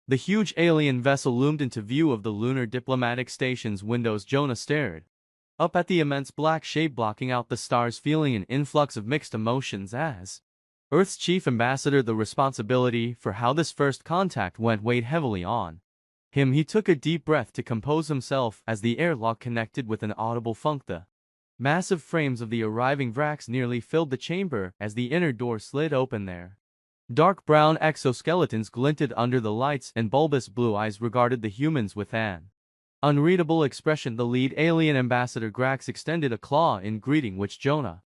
The huge alien vessel loomed into view of the lunar diplomatic station's windows. Jonah stared up at the immense black shape blocking out the stars, feeling an influx of mixed emotions. As Earth's chief ambassador, the responsibility for how this first contact went weighed heavily on him. He took a deep breath to compose himself as the airlock connected with an audible thunk. The massive frames of the arriving Vrax nearly filled the chamber as the inner door slid open. Their dark brown exoskeletons glinted under the lights, and bulbous blue eyes regarded the humans with an unreadable expression. The lead alien ambassador Grax extended a claw in greeting, which Jonah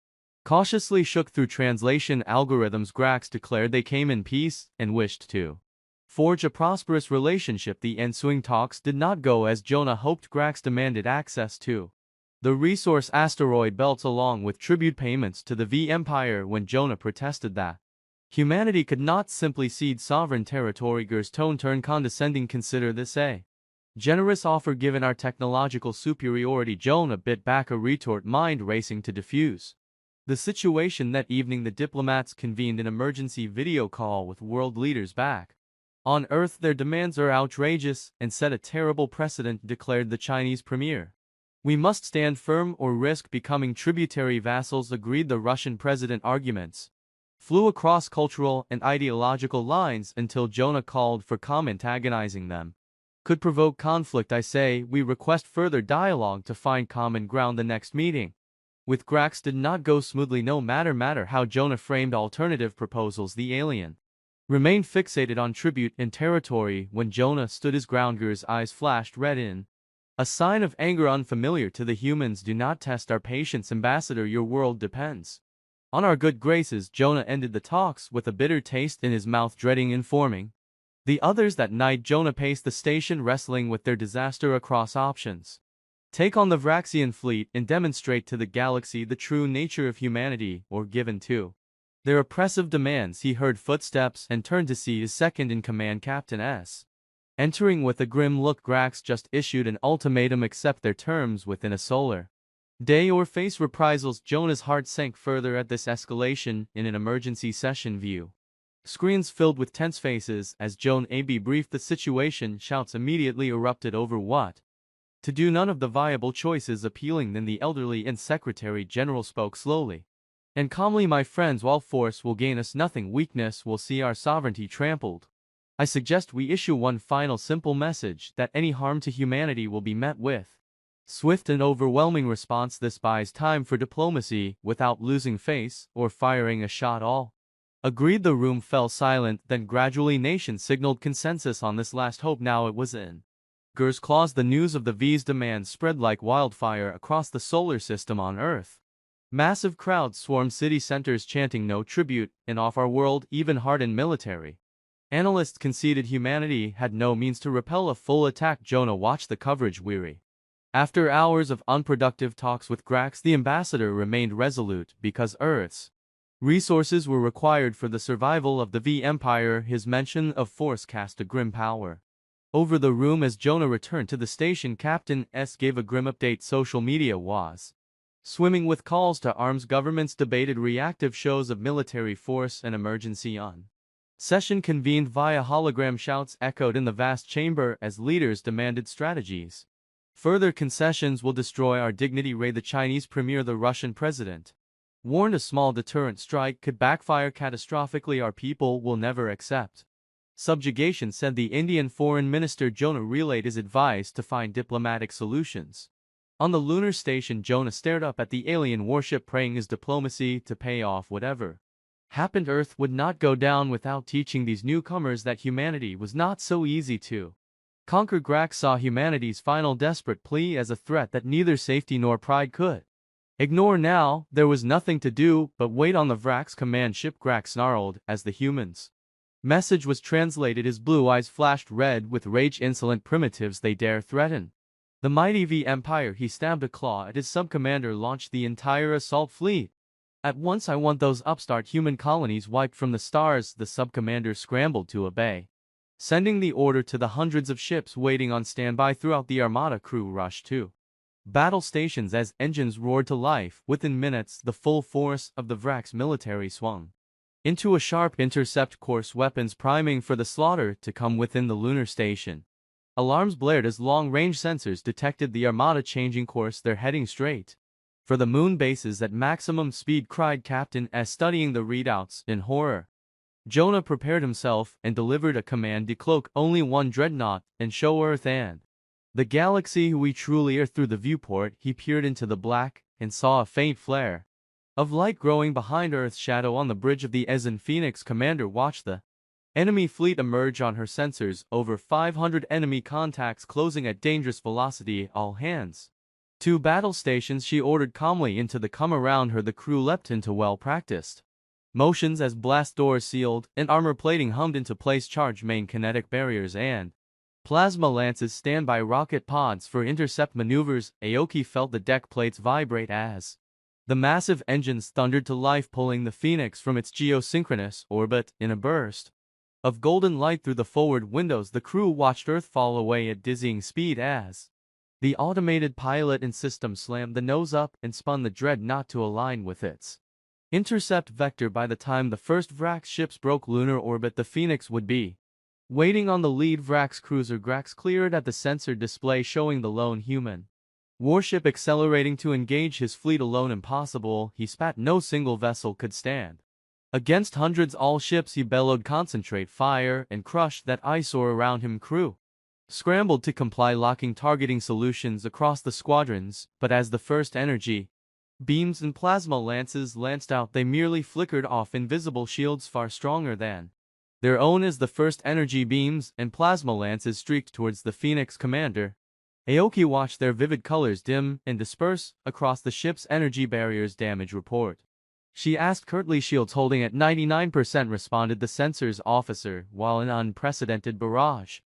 cautiously shook. Through translation algorithms, Grax declared they came in peace and wished to forge a prosperous relationship. The ensuing talks did not go as Jonah hoped. Grax demanded access to the resource asteroid belts along with tribute payments to the V Empire when Jonah protested that humanity could not simply cede sovereign territory. Ger's tone turned condescending. Consider this a generous offer given our technological superiority. Jonah bit back a retort, mind racing to defuse the situation. That evening the diplomats convened an emergency video call with world leaders back on Earth. Their demands are outrageous and set a terrible precedent, declared the Chinese premier. We must stand firm or risk becoming tributary vassals, agreed the Russian president. Arguments flew across cultural and ideological lines until Jonah called for comment. Agonizing them could provoke conflict. I say we request further dialogue to find common ground. The next meeting with Grax did not go smoothly. No matter how Jonah framed alternative proposals, the alien remained fixated on tribute and territory. When Jonah stood his ground, Ger's eyes flashed red in a sign of anger unfamiliar to the humans. Do not test our patience, ambassador. Your world depends on our good graces. Jonah ended the talks with a bitter taste in his mouth, dreading informing the others that night. Jonah paced the station, wrestling with their disaster across options: take on the Vraxian fleet and demonstrate to the galaxy the true nature of humanity, or give in to their oppressive demands. He heard footsteps and turned to see his second-in-command, Captain S. entering with a grim look. Grax just issued an ultimatum: accept their terms within a solar day or face reprisals. Jonah's heart sank further at this escalation. In an emergency session view screens filled with tense faces as Jonah briefed the situation, shouts immediately erupted over what to do, none of the viable choices appealing. Then the elderly and Secretary General spoke slowly and calmly: my friends, while force will gain us nothing, weakness will see our sovereignty trampled. I suggest we issue one final simple message: that any harm to humanity will be met with swift and overwhelming response. This buys time for diplomacy without losing face or firing a shot. All agreed. The room fell silent. Then gradually nations signaled consensus on this last hope. Now it was in Ger's claws. The news of the V's demands spread like wildfire across the solar system. On Earth, massive crowds swarmed city centers chanting no tribute, and off our world, even hardened military analysts conceded humanity had no means to repel a full attack. Jonah watched the coverage, weary. After hours of unproductive talks with Grax, the ambassador remained resolute because Earth's resources were required for the survival of the V Empire. His mention of force cast a grim power over the room. As Jonah returned to the station, Captain S gave a grim update: social media was swimming with calls to arms. Governments debated reactive shows of military force. An emergency session convened via hologram. Shouts echoed in the vast chamber as leaders demanded strategies. Further concessions will destroy our dignity. The Chinese premier, the Russian president, warned a small deterrent strike could backfire catastrophically. Our people will never accept subjugation, said the Indian foreign minister. Jonah relayed his advice to find diplomatic solutions. On the lunar station, Jonah stared up at the alien warship, praying his diplomacy to pay off. Whatever happened, Earth would not go down without teaching these newcomers that humanity was not so easy to conquer. Grax saw humanity's final desperate plea as a threat that neither safety nor pride could ignore. Now, there was nothing to do but wait on the Vrax command ship. Grax snarled as the humans' message was translated. His blue eyes flashed red with rage. Insolent primitives, they dare threaten the mighty V Empire. He stabbed a claw at his sub-commander, launched the entire assault fleet at once. I want those upstart human colonies wiped from the stars. The sub-commander scrambled to obey, sending the order to the hundreds of ships waiting on standby throughout the Armada. Crew rushed to battle stations as engines roared to life. Within minutes, the full force of the Vrax military swung into a sharp intercept course, weapons priming for the slaughter to come within the lunar station. Alarms blared as long-range sensors detected the armada changing course. They're heading straight for the moon bases at maximum speed, cried Captain S, studying the readouts in horror. Jonah prepared himself and delivered a command: decloak only one dreadnought and show Earth and the galaxy who we truly are. Through the viewport, he peered into the black and saw a faint flare of light growing behind Earth's shadow on the bridge of the Ezen. Phoenix Commander watched the enemy fleet emerge on her sensors. Over 500 enemy contacts closing at dangerous velocity. All hands to battle stations, she ordered calmly. Into the come around her, the crew leapt into well-practiced motions as blast doors sealed and armor plating hummed into place. Charge main kinetic barriers and plasma lances, standby rocket pods for intercept maneuvers. Aoki felt the deck plates vibrate as the massive engines thundered to life, pulling the Phoenix from its geosynchronous orbit. In a burst of golden light through the forward windows, the crew watched Earth fall away at dizzying speed as the automated pilot and system slammed the nose up and spun the dreadnought to align with its intercept vector. By the time the first Vrax ships broke lunar orbit, the Phoenix would be waiting on the lead Vrax cruiser. Grax cleared at the sensor display, showing the lone human warship accelerating to engage his fleet alone. Impossible, he spat. No single vessel could stand against hundreds. All ships, he bellowed, concentrate fire and crush that eyesore around him. Crew scrambled to comply, locking targeting solutions across the squadrons, but as the first energy beams and plasma lances lanced out, they merely flickered off invisible shields far stronger than their own. As the first energy beams and plasma lances streaked towards the Phoenix Commander, Aoki watched their vivid colors dim and disperse across the ship's energy barriers. Damage report, she asked curtly. Shields holding at 99%, responded the sensors officer. While an unprecedented barrage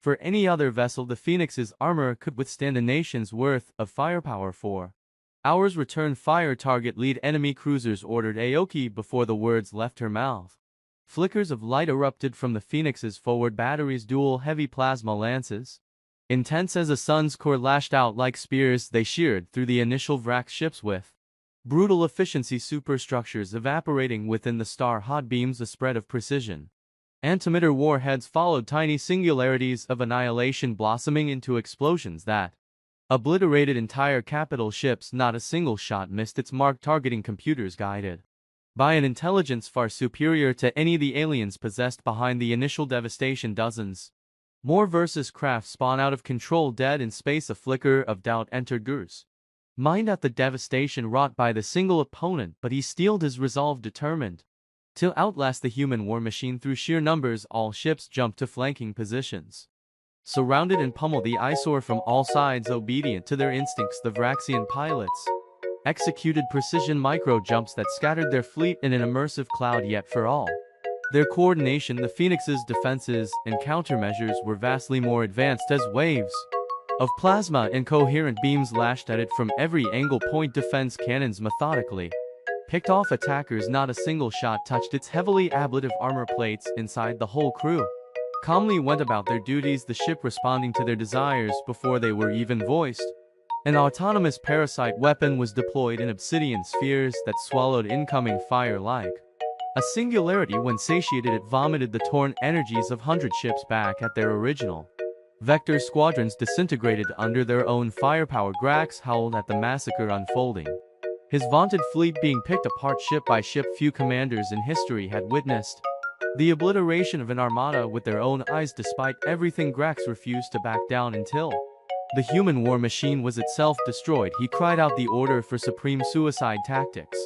for any other vessel, the Phoenix's armor could withstand a nation's worth of firepower for hours. Return fire, target lead enemy cruisers, ordered Aoki before the words left her mouth. Flickers of light erupted from the Phoenix's forward batteries, dual heavy plasma lances, intense as a sun's core, lashed out like spears. They sheared through the initial Vrax ships with brutal efficiency, superstructures evaporating within the star-hot beams. A spread of precision antimatter warheads followed, tiny singularities of annihilation blossoming into explosions that obliterated entire capital ships. Not a single shot missed its mark. Targeting computers guided by an intelligence far superior to any the aliens possessed. Behind the initial devastation, dozens more versus craft spawn out of control, dead in space. A flicker of doubt entered Gur's mind at the devastation wrought by the single opponent, but he steeled his resolve, determined to outlast the human war machine. Through sheer numbers, all ships jumped to flanking positions, surrounded and pummeled the eyesore from all sides. Obedient to their instincts, the Vraxian pilots executed precision micro-jumps that scattered their fleet in an immersive cloud. Yet for all their coordination, the Phoenix's defenses and countermeasures were vastly more advanced, as waves of plasma and coherent beams lashed at it from every angle. Point defense cannons methodically picked off attackers. Not a single shot touched its heavily ablative armor plates. Inside, the whole crew calmly went about their duties, the ship responding to their desires before they were even voiced. An autonomous parasite weapon was deployed in obsidian spheres that swallowed incoming fire like a singularity. When satiated, it vomited the torn energies of 100 ships back at their original vector. Squadrons disintegrated under their own firepower. Grax howled at the massacre unfolding, his vaunted fleet being picked apart ship by ship. Few commanders in history had witnessed the obliteration of an armada with their own eyes. Despite everything, Grax refused to back down until the human war machine was itself destroyed. He cried out the order for supreme suicide tactics,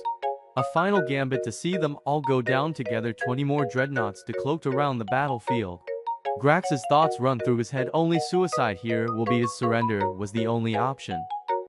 a final gambit to see them all go down together. 20 more dreadnoughts decloaked around the battlefield. Grax's thoughts run through his head. Only suicide here will be his surrender was the only option.